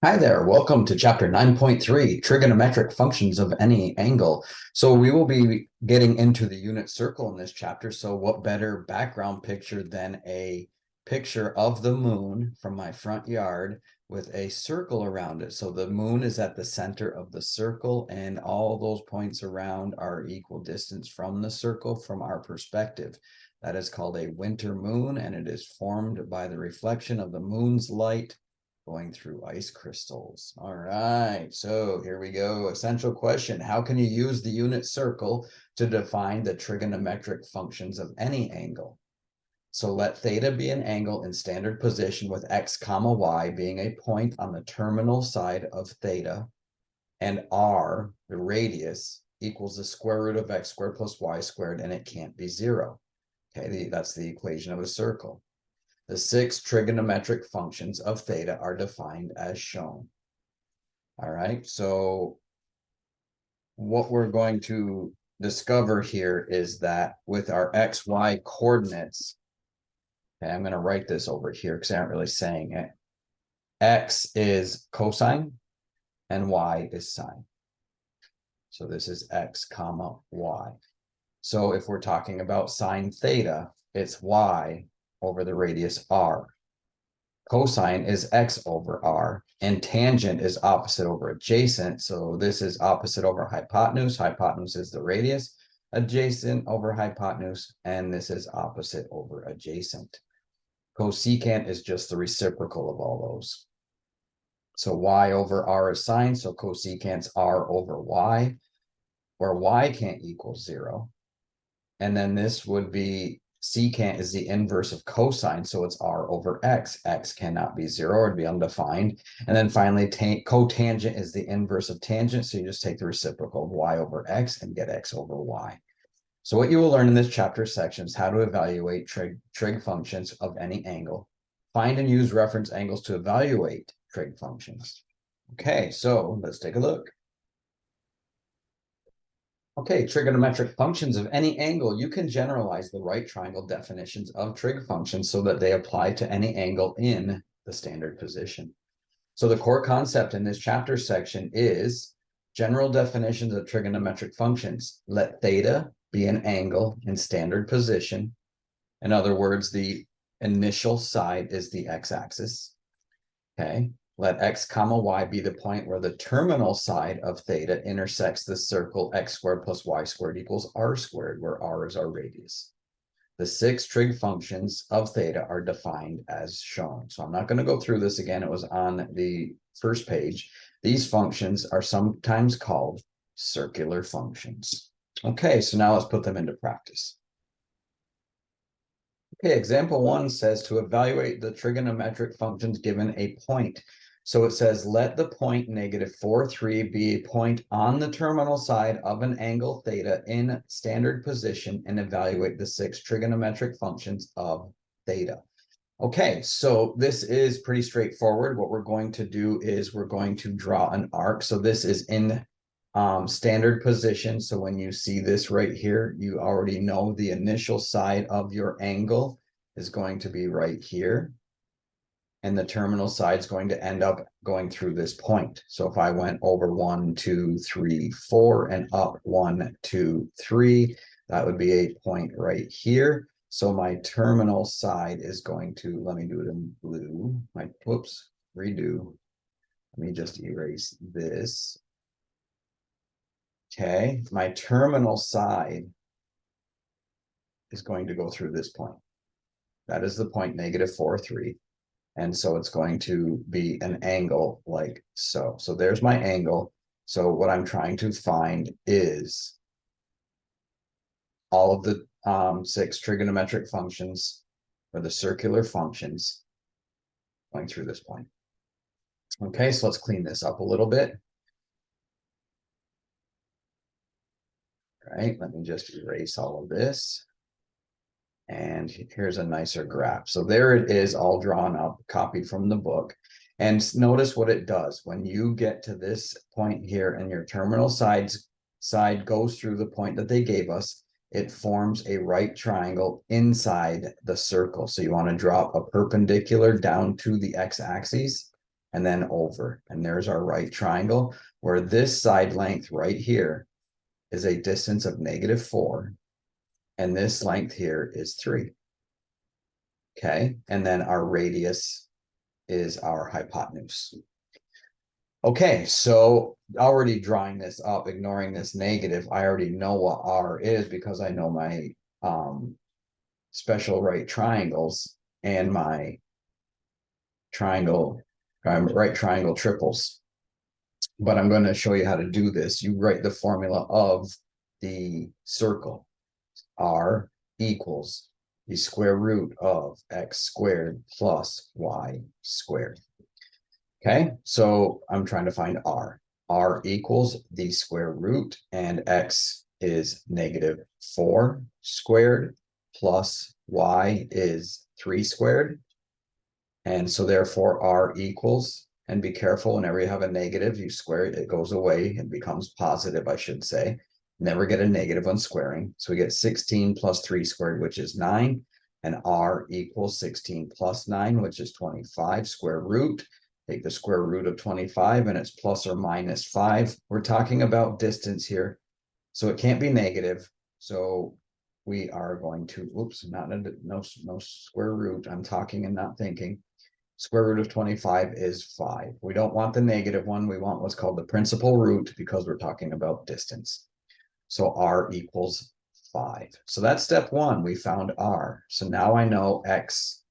Hi there, welcome to chapter 9.3, trigonometric functions of any angle. So we will be getting into the unit circle in this chapter. So what better background picture than a picture of the moon from my front yard with a circle around it. So the moon is at the center of the circle and all those points around are equal distance from the circle from our perspective. That is called a winter moon, and it is formed by the reflection of the moon's light going through ice crystals. All right, so here we go. Essential question. How can you use the unit circle to define the trigonometric functions of any angle? So let theta be an angle in standard position with x comma y being a point on the terminal side of theta, and r, the radius, equals the square root of x squared plus y squared, and it can't be zero. Okay, that's the equation of a circle. The six trigonometric functions of theta are defined as shown. All right, so what we're going to discover here is that with our XY coordinates, okay, I'm going to write this over here because I aren't really saying it. X is cosine and Y is sine. So this is X comma Y. So if we're talking about sine theta, it's Y over the radius R. Cosine is x over r, and tangent is opposite over adjacent. So this is opposite over hypotenuse. Hypotenuse is the radius, adjacent over hypotenuse, and this is opposite over adjacent. Cosecant is just the reciprocal of all those. So y over r is sine, so cosecant's r over y, where y can't equal 0. And then this would be secant is the inverse of cosine, so it's r over x. X cannot be 0 or it'd be undefined. And then finally, cotangent is the inverse of tangent, so you just take the reciprocal of y over x and get x over y. So what you will learn in this chapter section is how to evaluate trig functions of any angle. Find and use reference angles to evaluate trig functions. Okay, so let's take a look. Okay, trigonometric functions of any angle. You can generalize the right triangle definitions of trig functions so that they apply to any angle in the standard position. So the core concept in this chapter section is general definitions of trigonometric functions. Let theta be an angle in standard position. In other words, the initial side is the x-axis. Okay. Let x comma y be the point where the terminal side of theta intersects the circle x squared plus y squared equals r squared, where r is our radius. The six trig functions of theta are defined as shown. So I'm not going to go through this again. It was on the first page. These functions are sometimes called circular functions. Okay, so now let's put them into practice. Okay, example 1 says to evaluate the trigonometric functions given a point. So it says, let the point -4, 3 be a point on the terminal side of an angle theta in standard position and evaluate the six trigonometric functions of theta. Okay, so this is pretty straightforward. What we're going to do is we're going to draw an arc. So this is in standard position. So when you see this right here, you already know the initial side of your angle is going to be right here. And the terminal side is going to end up going through this point. So if I went over 1, 2, 3, 4 and up 1, 2, 3, that would be a point right here. So my terminal side is going to, let me do it in blue. Redo. Let me just erase this. Okay, my terminal side is going to go through this point. That is the point -4, 3. And so it's going to be an angle like so. So there's my angle. So what I'm trying to find is all of the six trigonometric functions or the circular functions going through this point. Okay, so let's clean this up a little bit. All right, let me just erase all of this. And here's a nicer graph. So there it is, all drawn up, copied from the book. And notice what it does. When you get to this point here and your terminal side goes through the point that they gave us, it forms a right triangle inside the circle. So you want to drop a perpendicular down to the x-axis and then over. And there's our right triangle, where this side length right here is a distance of -4, and this length here is 3. Okay, and then our radius is our hypotenuse. Okay, so already drawing this up, ignoring this negative, I already know what R is because I know my special right triangles and my right triangle triples. But I'm going to show you how to do this. You write the formula of the circle. R equals the square root of x squared plus y squared. Okay, so I'm trying to find R. R equals the square root, and x is -4 squared plus y is 3 squared. And so therefore R equals, and be careful whenever you have a negative, you square it, it goes away and becomes positive, I should say. Never get a negative when squaring. So we get 16 plus 3 squared, which is 9. And R equals 16 plus 9, which is 25, square root. Take the square root of 25 and it's plus or minus 5. We're talking about distance here, so it can't be negative. So we are going to, oops, no square root. I'm talking and not thinking. Square root of 25 is 5. We don't want the negative one. We want what's called the principal root because we're talking about distance. So R equals 5. So that's step 1. We found R. So now I know x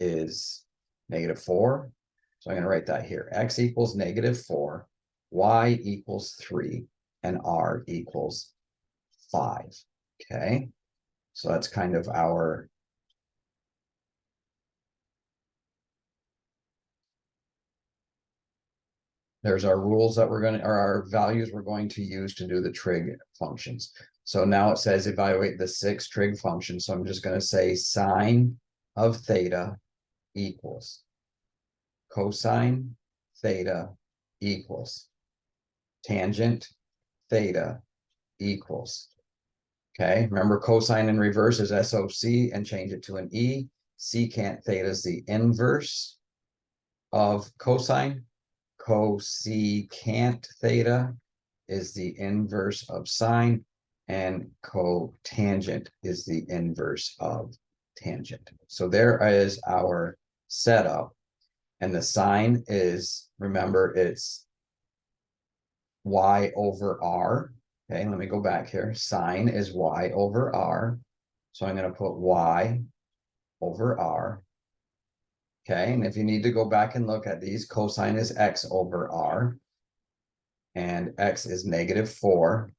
is -4. So I'm going to write that here. X equals -4, y equals 3, and R equals 5. Okay. So that's kind of our there's our rules that we're going to, or our values we're going to use to do the trig functions. So now it says evaluate the 6 trig functions. So I'm just going to say sine of theta equals cosine theta equals tangent theta equals. Okay, remember cosine in reverse is SOC and change it to an E. Secant theta is the inverse of cosine. Cosecant theta is the inverse of sine, and cotangent is the inverse of tangent. So there is our setup. And the sine is, remember, it's y over r. Okay, let me go back here. Sine is y over r. So I'm going to put y over r. Okay, and if you need to go back and look at these, cosine is x over r. And x is -4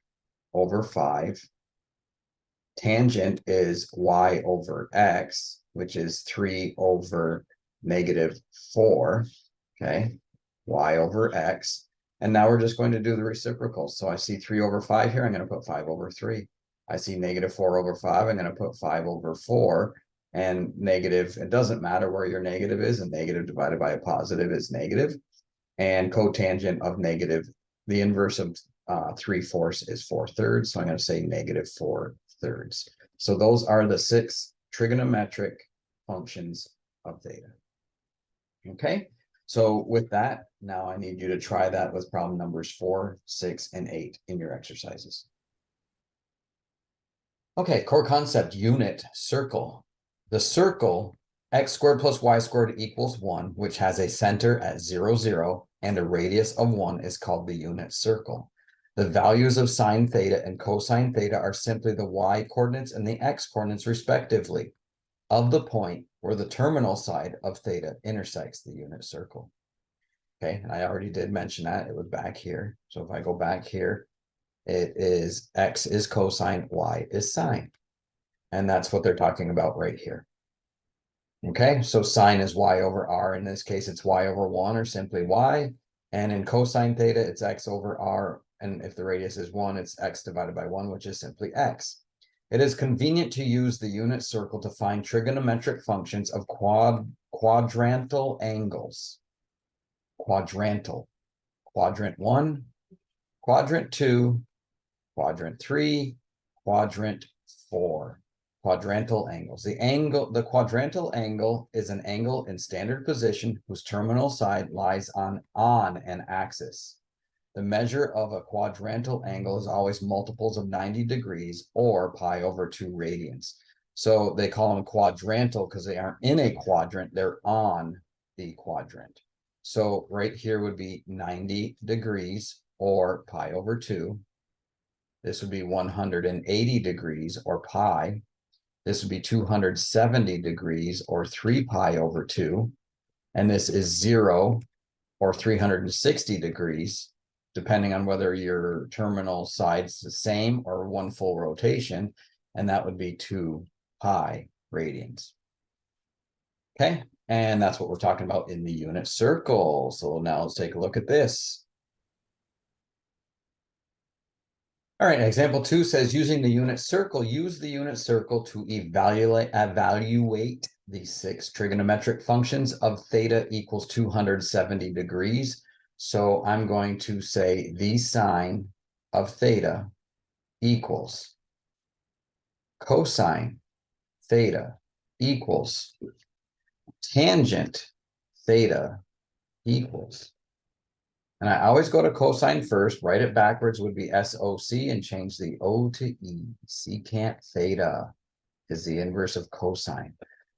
over 5. Tangent is y over x, which is 3 over -4. Okay, y over x. And now we're just going to do the reciprocals. So I see 3 over 5 here. I'm going to put 5 over 3. I see -4 over 5. I'm going to put 5 over 4. And negative, it doesn't matter where your negative is. A negative divided by a positive is negative. And cotangent of negative, the inverse of 3/4 is 4/3. So I'm going to say -4/3. So those are the 6 trigonometric functions of theta. Okay. So with that, now I need you to try that with problem numbers 4, 6, and 8 in your exercises. Okay, core concept, unit circle. The circle x squared plus y squared equals 1, which has a center at 0, 0, and a radius of 1 is called the unit circle. The values of sine theta and cosine theta are simply the y coordinates and the x coordinates respectively of the point where the terminal side of theta intersects the unit circle. Okay, and I already did mention that. It was back here. So if I go back here, it is x is cosine, y is sine. And that's what they're talking about right here. Okay, so sine is y over r. In this case, it's y over 1 or simply y. And in cosine theta, it's x over r. And if the radius is 1, it's x divided by 1, which is simply x. It is convenient to use the unit circle to find trigonometric functions of quadrantal angles. Quadrantal. Quadrant 1, quadrant 2, quadrant 3, quadrant 4. Quadrantal angles. The quadrantal angle is an angle in standard position whose terminal side lies on an axis. The measure of a quadrantal angle is always multiples of 90 degrees or pi over 2 radians. So they call them quadrantal because they aren't in a quadrant, they're on the quadrant. So right here would be 90 degrees or pi over 2. This would be 180 degrees or pi. This would be 270 degrees or 3 pi over 2. And this is 0 or 360 degrees, depending on whether your terminal side's the same or one full rotation. And that would be 2 pi radians. Okay, and that's what we're talking about in the unit circle. So now let's take a look at this. All right, example 2 says using the unit circle, use the unit circle to evaluate the 6 trigonometric functions of theta equals 270 degrees. So I'm going to say the sine of theta equals cosine theta equals tangent theta equals. And I always go to cosine first, write it backwards would be SOC and change the O to E. Secant theta is the inverse of cosine.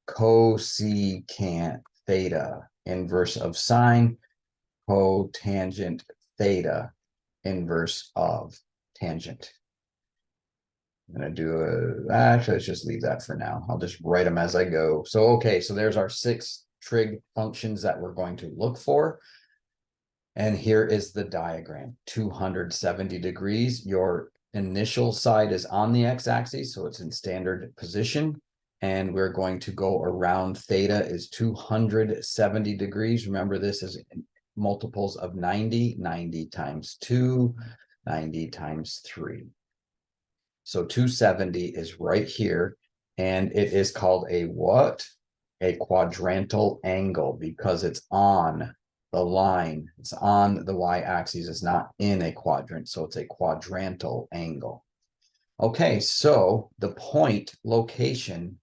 Cosecant theta, inverse of sine. Cotangent theta, inverse of tangent. I'm going to do actually, let's just leave that for now. I'll just write them as I go. So, okay, so there's our 6 trig functions that we're going to look for. And here is the diagram, 270 degrees. Your initial side is on the x-axis, so it's in standard position. And we're going to go around theta is 270 degrees. Remember, this is multiples of 90, 90 times 2, 90 times 3. So 270 is right here, and it is called a what? A quadrantal angle because it's on the line. It's on the y-axis. It's not in a quadrant, so it's a quadrantal angle. Okay, so the point location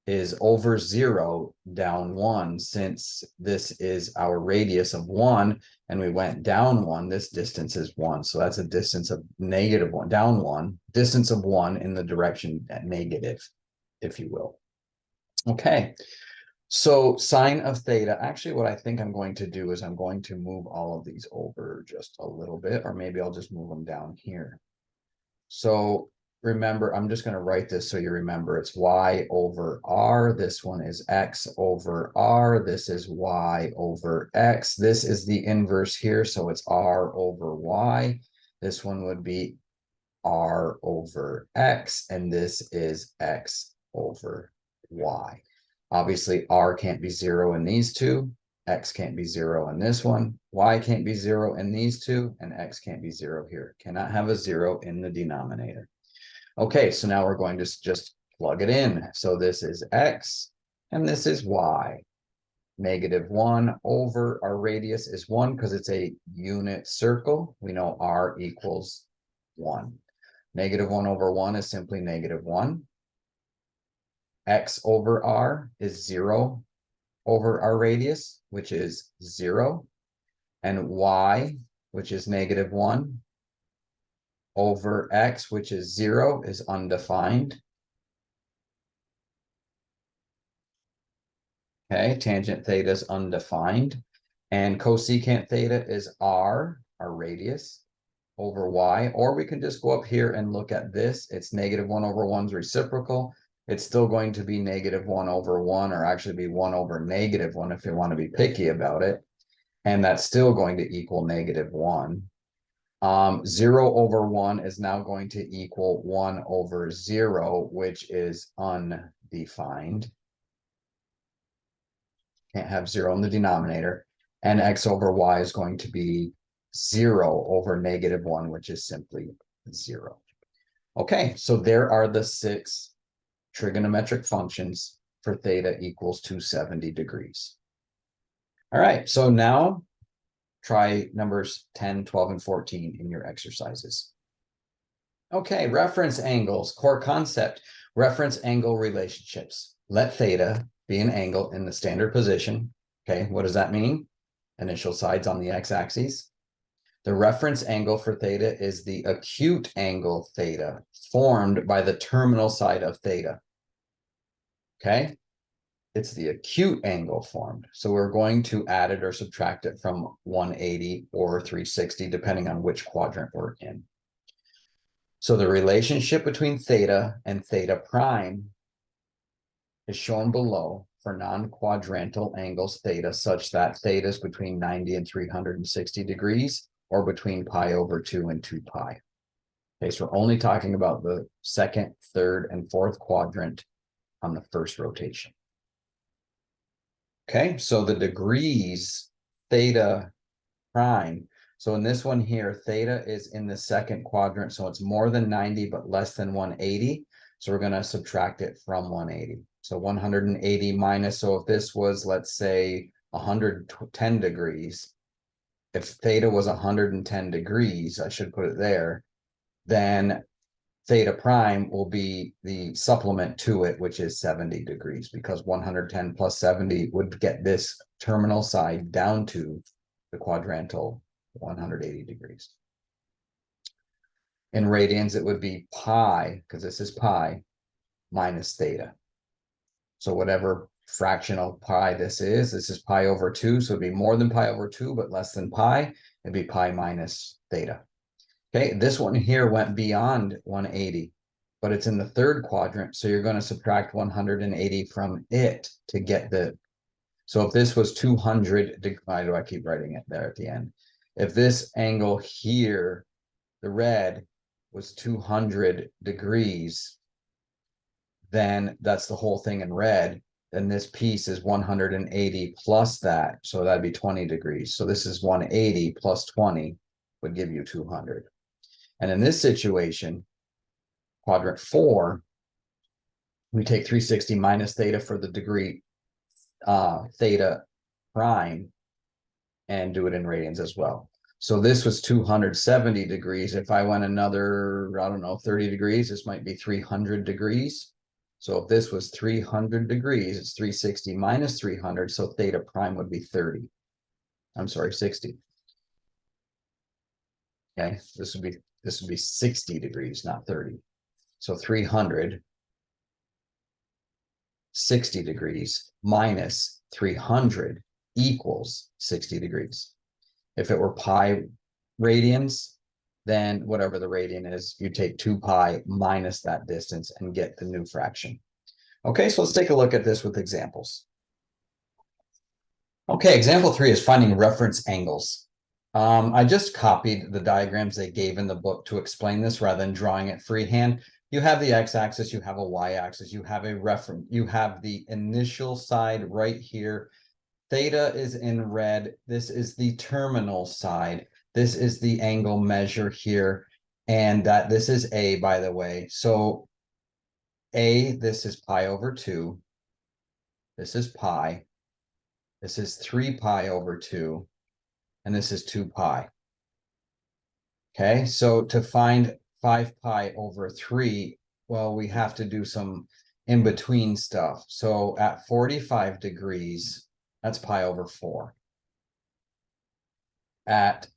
is over 0 down 1. Since this is our radius of 1 and we went down 1, this distance is 1. So that's a distance of -1, down 1, distance of 1 in the direction at negative, if you will. Okay, so sine of theta, actually what I think I'm going to do is I'm going to move all of these over just a little bit, or maybe I'll just move them down here. So remember, I'm just going to write this so you remember it's y over r. This one is x over r. This is y over x. This is the inverse here, so it's r over y. This one would be r over x, and this is x over y. Obviously, r can't be 0 in these two. X can't be 0 in this one, y can't be 0 in these two, and x can't be 0 here. Cannot have a 0 in the denominator. Okay, so now we're going to just plug it in. So this is x, and this is y. -1 over our radius is 1 because it's a unit circle. We know r equals 1. -1 over 1 is simply -1. X over r is 0 over our radius, which is 0, and y, which is -1, over x, which is 0, is undefined. Okay, tangent theta is undefined, and cosecant theta is r, our radius, over y, or we can just go up here and look at this. It's -1 over 1's reciprocal. It's still going to be -1 over 1, or actually be 1 over -1 if you want to be picky about it. And that's still going to equal -1. 0 over 1 is now going to equal 1 over 0, which is undefined. Can't have 0 in the denominator. And x over y is going to be 0 over -1, which is simply 0. Okay, so there are the 6 trigonometric functions for theta equals 270 degrees. All right, so now try numbers 10, 12, and 14 in your exercises. Okay, reference angles, core concept. Reference angle relationships. Let theta be an angle in the standard position. Okay, what does that mean? Initial sides on the x-axis. The reference angle for theta is the acute angle theta formed by the terminal side of theta. Okay, it's the acute angle formed. So we're going to add it or subtract it from 180 or 360, depending on which quadrant we're in. So the relationship between theta and theta prime is shown below for non-quadrantal angles theta, such that theta is between 90 and 360 degrees, or between pi over 2 and 2 pi. Okay, so we're only talking about the second, third, and fourth quadrant on the first rotation. Okay, so the degrees theta prime. So in this one here, theta is in the second quadrant, so it's more than 90 but less than 180. So we're going to subtract it from 180. So 180 minus, so if this was, let's say, 110 degrees, if theta was 110 degrees, I should put it there, then theta prime will be the supplement to it, which is 70 degrees, because 110 plus 70 would get this terminal side down to the quadrantal 180 degrees. In radians, it would be pi, because this is pi, minus theta. So whatever fractional pi this is pi over 2, so it'd be more than pi over 2, but less than pi. It'd be pi minus theta. Okay, this one here went beyond 180, but it's in the third quadrant, so you're going to subtract 180 from it to get the, so if this was 200, why do I keep writing it there at the end? If this angle here, the red, was 200 degrees, then that's the whole thing in red. Then this piece is 180 plus that, so that'd be 20 degrees. So this is 180 plus 20 would give you 200. And in this situation, quadrant 4, we take 360 minus theta for the degree theta prime and do it in radians as well. So this was 270 degrees. If I went another, I don't know, 30 degrees, this might be 300 degrees. So if this was 300 degrees, it's 360 minus 300. So theta prime would be 30. I'm sorry, 60. Okay, this would be 60 degrees, not 30. So 300, 60 degrees minus 300 equals 60 degrees. If it were pi radians, then whatever the radian is, you take 2 pi minus that distance and get the new fraction. Okay, so let's take a look at this with examples. Okay, example 3 is finding reference angles. I just copied the diagrams they gave in the book to explain this rather than drawing it freehand. You have the x-axis, you have a y-axis, you have a reference, you have the initial side right here. Theta is in red. This is the terminal side. This is the angle measure here. And that this is A, by the way. So A, this is pi over 2. This is pi. This is 3 pi over 2. And this is 2 pi. Okay, so to find 5 pi over 3, well, we have to do some in-between stuff. So at 45 degrees, that's pi over 4. At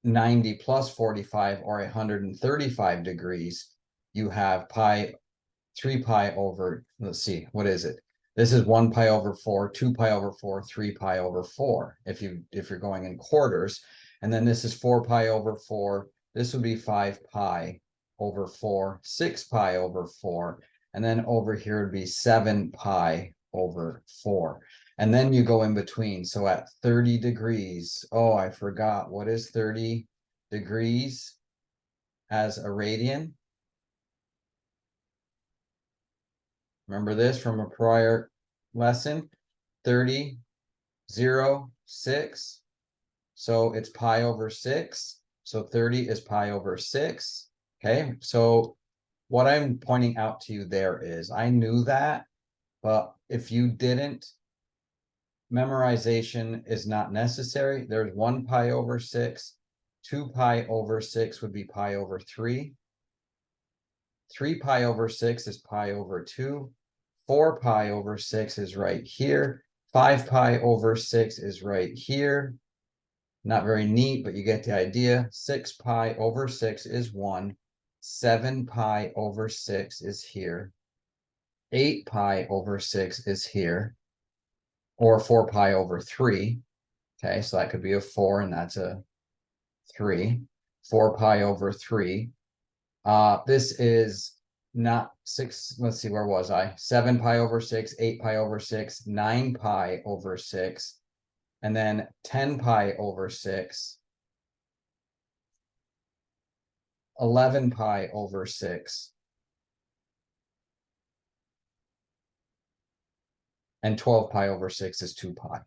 90 plus 45 or 135 degrees, you have 3 pi over, let's see, what is it? This is 1 pi over 4, 2 pi over 4, 3 pi over 4, if you're going in quarters. And then this is 4 pi over 4. This would be 5 pi over 4, 6 pi over 4. And then over here would be 7 pi over 4. And then you go in between. So at 30 degrees, oh, I forgot. What is 30 degrees as a radian? Remember this from a prior lesson? 30, 0, 6. So it's pi over 6. So 30 is pi over 6. Okay, so what I'm pointing out to you there is I knew that, but if you didn't, memorization is not necessary. There's 1 pi over 6. 2 pi over 6 would be pi over 3. 3 pi over 6 is pi over 2. 4 pi over 6 is right here. 5 pi over 6 is right here. Not very neat, but you get the idea. 6 pi over 6 is 1. 7 pi over 6 is here. 8 pi over 6 is here. Or 4 pi over 3. Okay, so that could be a 4, and that's a 3. 4 pi over 3. This is not 6. Let's see, where was I? 7 pi over 6, 8 pi over 6, 9 pi over 6, and then 10 pi over 6, 11 pi over 6, and 12 pi over 6 is 2 pi.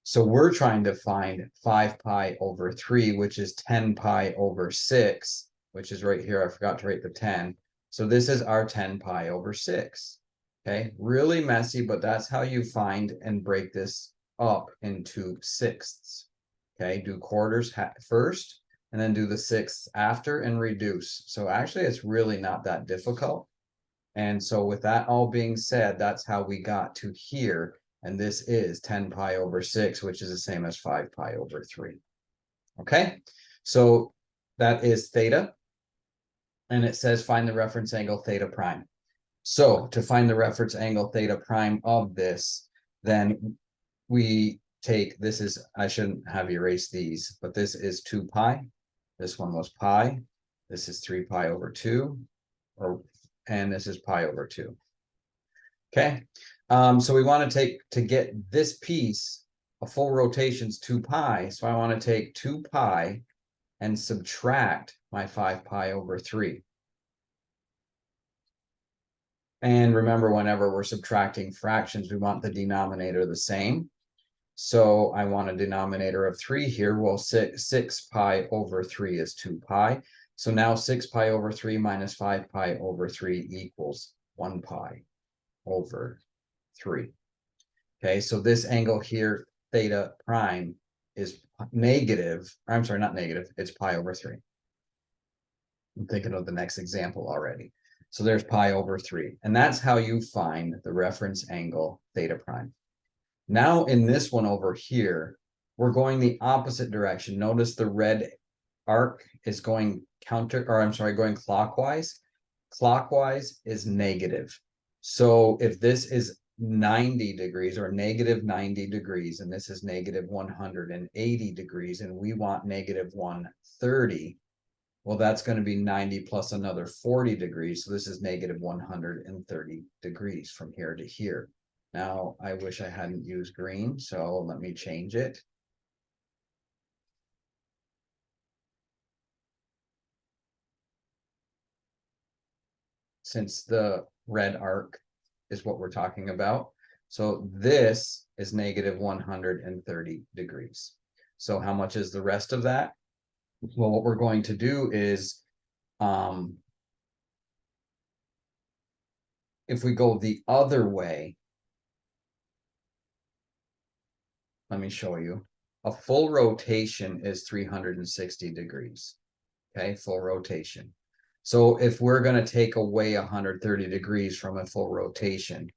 So we're trying to find 5 pi over 3, which is 10 pi over 6, which is right here. I forgot to write the 10. So this is our 10 pi over 6. Okay, really messy, but that's how you find and break this up into sixths. Okay, do quarters first, and then do the sixths after and reduce. So actually, it's really not that difficult. And so with that all being said, that's how we got to here. And this is 10 pi over 6, which is the same as 5 pi over 3. Okay, so that is theta. And it says find the reference angle theta prime. So to find the reference angle theta prime of this, then we take, this is, I shouldn't have erased these, but this is 2 pi. This one was pi. This is 3 pi over 2, and this is pi over 2. Okay, so we want to take, to get this piece, a full rotation's 2 pi. So I want to take 2 pi and subtract my 5 pi over 3. And remember, whenever we're subtracting fractions, we want the denominator the same. So I want a denominator of 3 here. Well, 6 pi over 3 is 2 pi. So now 6 pi over 3 minus 5 pi over 3 equals 1 pi over 3. Okay, so this angle here, theta prime, is negative. I'm sorry, not negative. It's pi over 3. I'm thinking of the next example already. So there's pi over 3. And that's how you find the reference angle theta prime. Now in this one over here, we're going the opposite direction. Notice the red arc is going going clockwise. Clockwise is negative. So if this is 90 degrees or negative 90 degrees, and this is negative 180 degrees, and we want negative 130, well, that's going to be 90 plus another 40 degrees. So this is negative 130 degrees from here to here. Now, I wish I hadn't used green, so let me change it. Since the red arc is what we're talking about. So this is negative 130 degrees. So how much is the rest of that? Well, what we're going to do is, if we go the other way, let me show you. A full rotation is 360 degrees. Okay, full rotation. So if we're going to take away 130 degrees from a full rotation,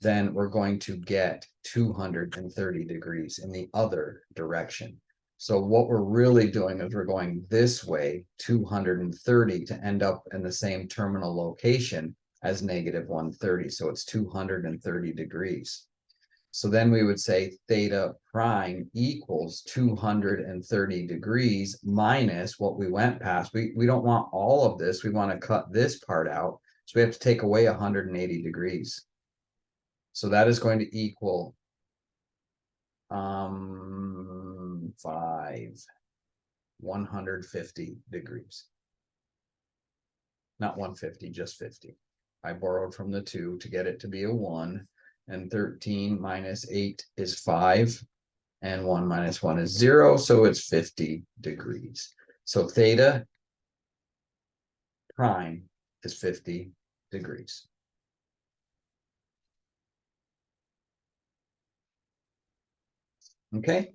then we're going to get 230 degrees in the other direction. So what we're really doing is we're going this way, 230, to end up in the same terminal location as negative 130. So it's 230 degrees. So then we would say theta prime equals 230 degrees minus what we went past. We don't want all of this. We want to cut this part out. So we have to take away 180 degrees. So that is going to equal 150 degrees. Not 150, just 50. I borrowed from the 2 to get it to be a 1. And 13 minus 8 is 5. And 1 minus 1 is 0. So it's 50 degrees. So theta prime is 50 degrees. Okay.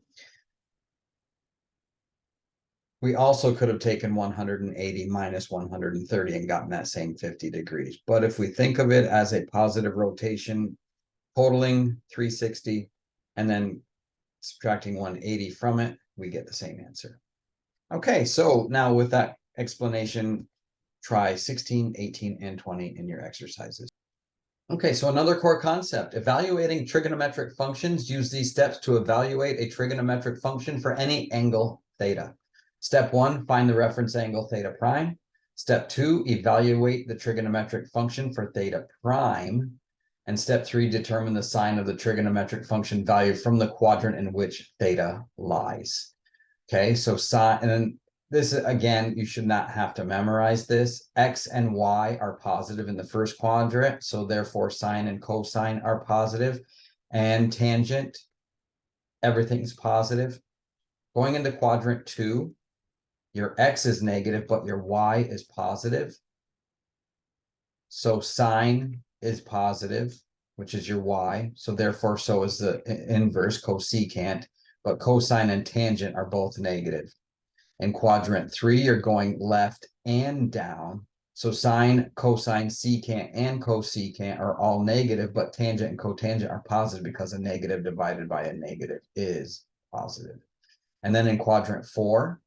We also could have taken 180 minus 130 and gotten that same 50 degrees. But if we think of it as a positive rotation totaling 360 and then subtracting 180 from it, we get the same answer. Okay, so now with that explanation, try 16, 18, and 20 in your exercises. Okay, so another core concept, evaluating trigonometric functions. Use these steps to evaluate a trigonometric function for any angle theta. Step 1, find the reference angle theta prime. Step 2, evaluate the trigonometric function for theta prime. And step 3, determine the sign of the trigonometric function value from the quadrant in which theta lies. Okay, so sine, and then this, again, you should not have to memorize this. X and Y are positive in the first quadrant, so therefore sine and cosine are positive, and tangent, everything's positive. Going into quadrant 2, your X is negative, but your Y is positive. So sine is positive, which is your Y. So therefore, so is the inverse, cosecant, but cosine and tangent are both negative. In quadrant 3, you're going left and down. So sine, cosine, secant, and cosecant are all negative, but tangent and cotangent are positive because a negative divided by a negative is positive. And then in quadrant 4,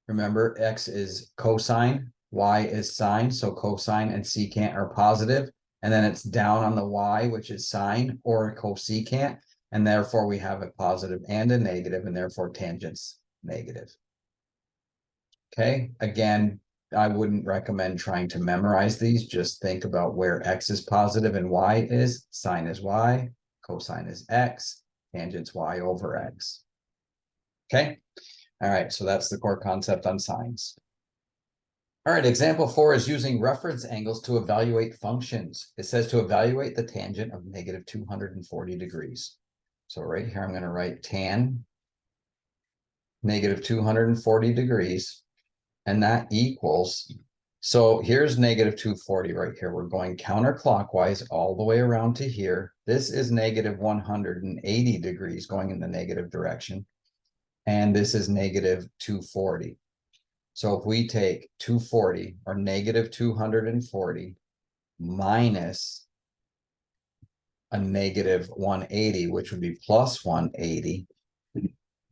remember, X is cosine, Y is sine, so cosine and secant are positive. And then it's down on the Y, which is sine or cosecant. And therefore, we have a positive and a negative, and therefore tangent's negative. Okay, again, I wouldn't recommend trying to memorize these. Just think about where X is positive and Y is. Sine is Y, cosine is X, tangent's Y over X. Okay, all right, so that's the core concept on sines. All right, example 4 is using reference angles to evaluate functions. It says to evaluate the tangent of negative 240 degrees. So right here, I'm going to write tan negative 240 degrees. And that equals, so here's negative 240 right here. We're going counterclockwise all the way around to here. This is negative 180 degrees going in the negative direction. And this is negative 240. So if we take 240 or negative 240 minus a negative 180, which would be plus 180,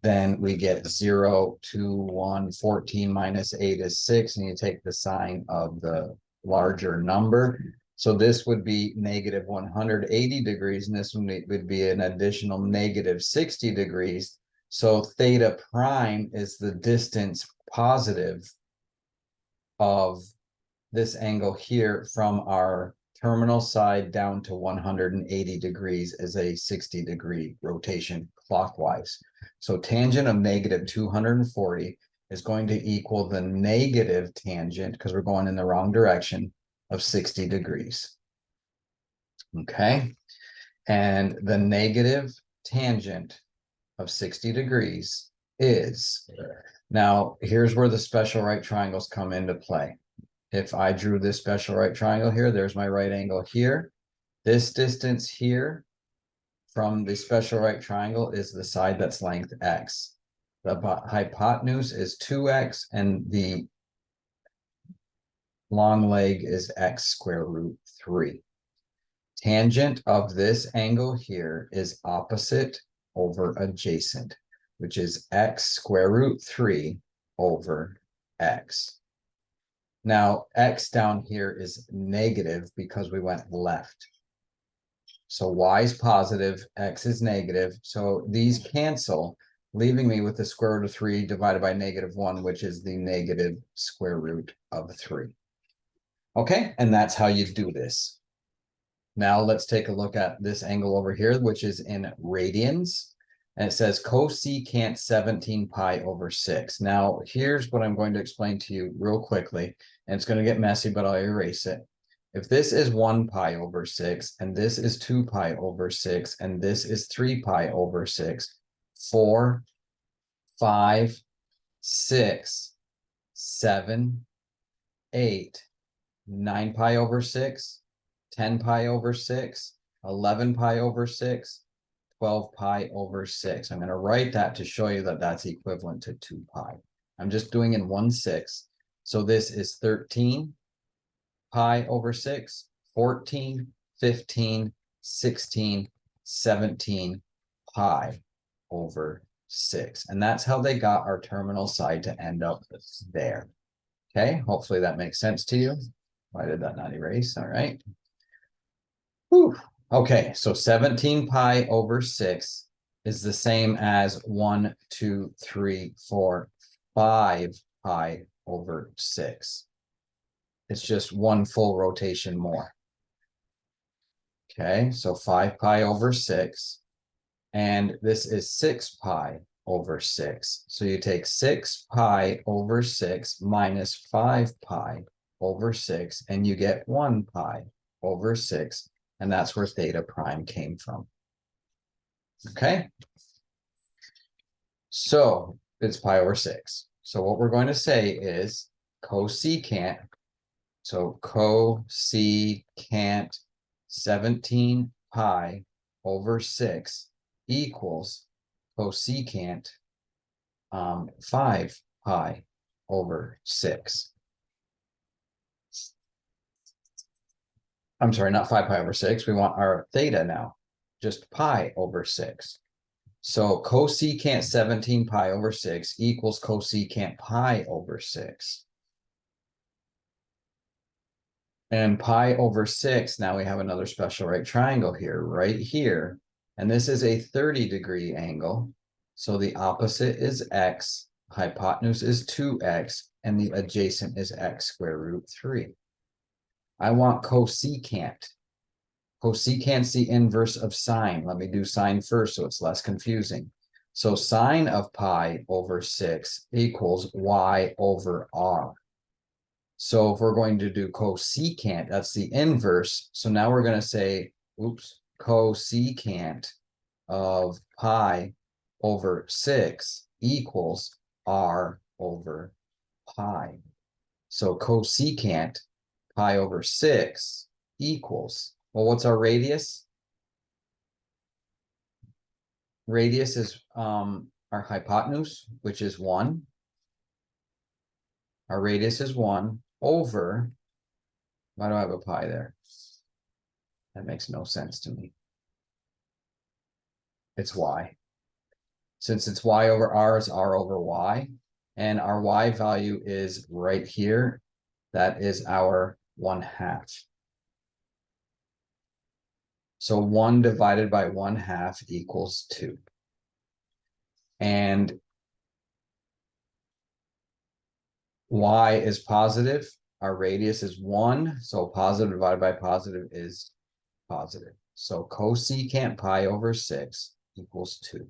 then we get 0, 2, 1, 14 minus 8 is 6, and you take the sign of the larger number. So this would be negative 180 degrees, and this would be an additional negative 60 degrees. So theta prime is the distance positive of this angle here from our terminal side down to 180 degrees is a 60-degree rotation clockwise. So tangent of negative 240 is going to equal the negative tangent, because we're going in the wrong direction, of 60 degrees. Okay, and the negative tangent of 60 degrees is, now here's where the special right triangles come into play. If I drew this special right triangle here, there's my right angle here. This distance here from the special right triangle is the side that's length x. The hypotenuse is 2x, and the long leg is x square root 3. Tangent of this angle here is opposite over adjacent, which is x square root 3 over x. Now, x down here is negative because we went left. So y is positive, x is negative. So these cancel, leaving me with the square root of 3 divided by negative 1, which is the negative square root of 3. Okay, and that's how you do this. Now let's take a look at this angle over here, which is in radians. And it says cosecant 17 pi over 6. Now, here's what I'm going to explain to you real quickly. And it's going to get messy, but I'll erase it. If this is 1 pi over 6, and this is 2 pi over 6, and this is 3 pi over 6, 4, 5, 6, 7, 8, 9 pi over 6, 10 pi over 6, 11 pi over 6, 12 pi over 6. I'm going to write that to show you that that's equivalent to 2 pi. I'm just doing in 1/6. So this is 13 pi over 6, 14, 15, 16, 17 pi over 6. And that's how they got our terminal side to end up there. Okay, hopefully that makes sense to you. Why did that not erase? All right. Whew. Okay, so 17 pi over 6 is the same as 1, 2, 3, 4, 5 pi over 6. It's just one full rotation more. Okay, so 5 pi over 6. And this is 6 pi over 6. So you take 6 pi over 6 minus 5 pi over 6, and you get 1 pi over 6. And that's where theta prime came from. Okay. So it's pi over 6. So what we're going to say is cosecant. So cosecant 17 pi over 6 equals cosecant 5 pi over 6. I'm sorry, not 5 pi over 6. We want our theta now, just pi over 6. So cosecant 17 pi over 6 equals cosecant pi over 6. And pi over 6, now we have another special right triangle here, right here. And this is a 30-degree angle. So the opposite is x, hypotenuse is 2x, and the adjacent is x square root 3. I want cosecant. Cosecant's the inverse of sine. Let me do sine first so it's less confusing. So sine of pi over 6 equals y over r. So if we're going to do cosecant, that's the inverse. So now we're going to say, oops, cosecant of pi over 6 equals r over pi. So cosecant pi over 6 equals, well, what's our radius? Radius is our hypotenuse, which is 1. Our radius is 1 over, why do I have a pi there? That makes no sense to me. It's y. Since it's y over r, it's r over y. And our y value is right here. That is our 1/2. So 1 divided by 1/2 equals 2. And y is positive. Our radius is 1. So positive divided by positive is positive. So cosecant pi over 6 equals 2.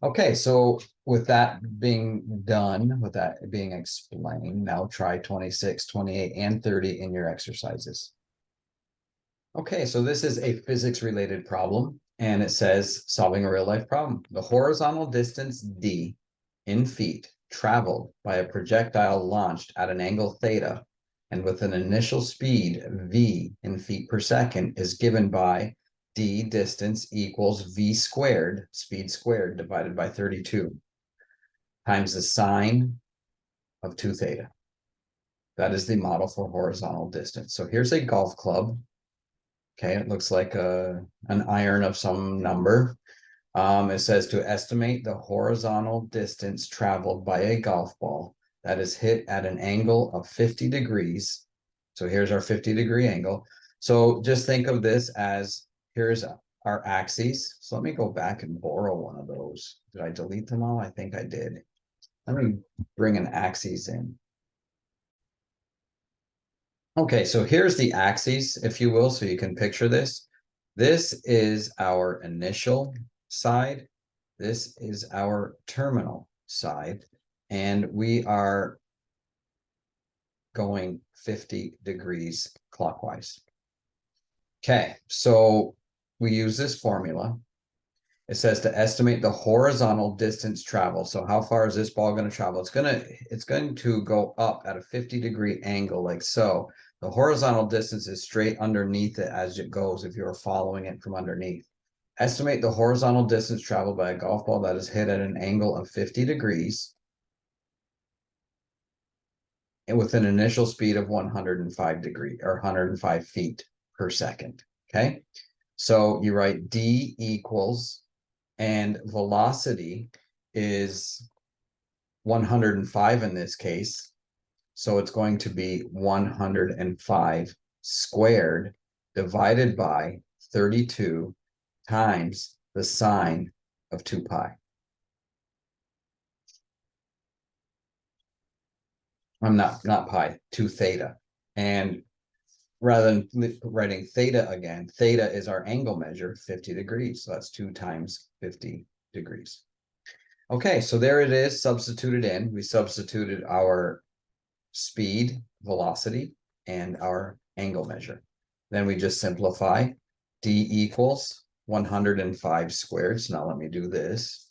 Okay, so with that being done, with that being explained, now try 26, 28, and 30 in your exercises. Okay, so this is a physics-related problem, and it says solving a real-life problem. The horizontal distance d in feet traveled by a projectile launched at an angle theta and with an initial speed v in feet per second is given by d distance equals v squared, speed squared, divided by 32 times the sine of 2 theta. That is the model for horizontal distance. So here's a golf club. Okay, it looks like an iron of some number. It says to estimate the horizontal distance traveled by a golf ball that is hit at an angle of 50 degrees. So here's our 50-degree angle. So just think of this as, here's our axes. So let me go back and borrow one of those. Did I delete them all? I think I did. Let me bring an axes in. Okay, so here's the axes, if you will, so you can picture this. This is our initial side. This is our terminal side. And we are going 50 degrees clockwise. Okay, so we use this formula. It says to estimate the horizontal distance traveled. So how far is this ball going to travel? It's going to go up at a 50-degree angle like so. The horizontal distance is straight underneath it as it goes if you're following it from underneath. Estimate the horizontal distance traveled by a golf ball that is hit at an angle of 50 degrees. and with an initial speed of 105 degree or 105 feet per second. Okay, so you write d equals, and velocity is 105 in this case, so it's going to be 105 squared divided by 32 times the sine of 2 pi. I'm not pi, 2 theta. And rather than writing theta again, theta is our angle measure, 50 degrees. So that's 2 times 50 degrees. Okay, so there it is, substituted in. We substituted our speed, velocity, and our angle measure. Then we just simplify. D equals 105 squared. So now let me do this.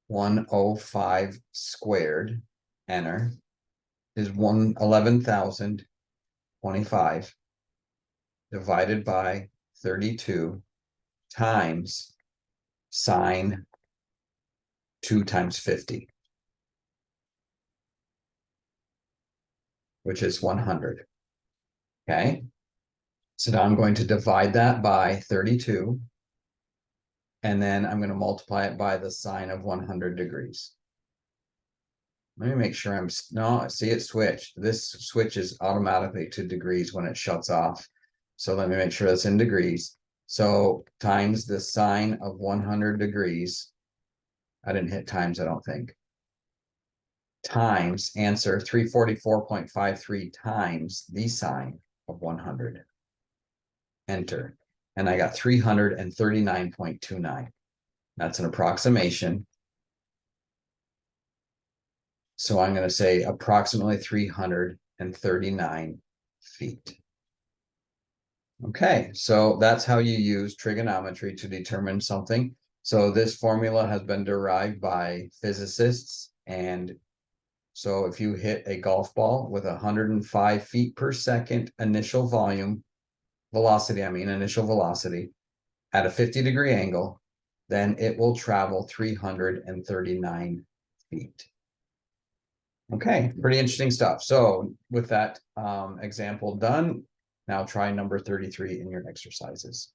105 squared, enter, is 11,025 divided by 32 times sine 2 times 50, which is 100. Okay, so now I'm going to divide that by 32, and then I'm going to multiply it by the sine of 100 degrees. Let me make sure no, see it switched. This switches automatically to degrees when it shuts off. So let me make sure that's in degrees. So times the sine of 100 degrees. I didn't hit times, I don't think. Times, answer, 344.53 times the sine of 100. Enter. And I got 339.29. That's an approximation. So I'm going to say approximately 339 feet. Okay, so that's how you use trigonometry to determine something. So this formula has been derived by physicists. And so if you hit a golf ball with 105 feet per second initial velocity at a 50-degree angle, then it will travel 339 feet. Okay, pretty interesting stuff. So with that example done, now try number 33 in your exercises.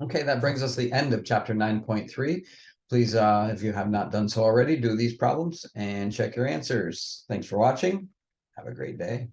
Okay, that brings us to the end of chapter 9.3. Please, if you have not done so already, do these problems and check your answers. Thanks for watching. Have a great day.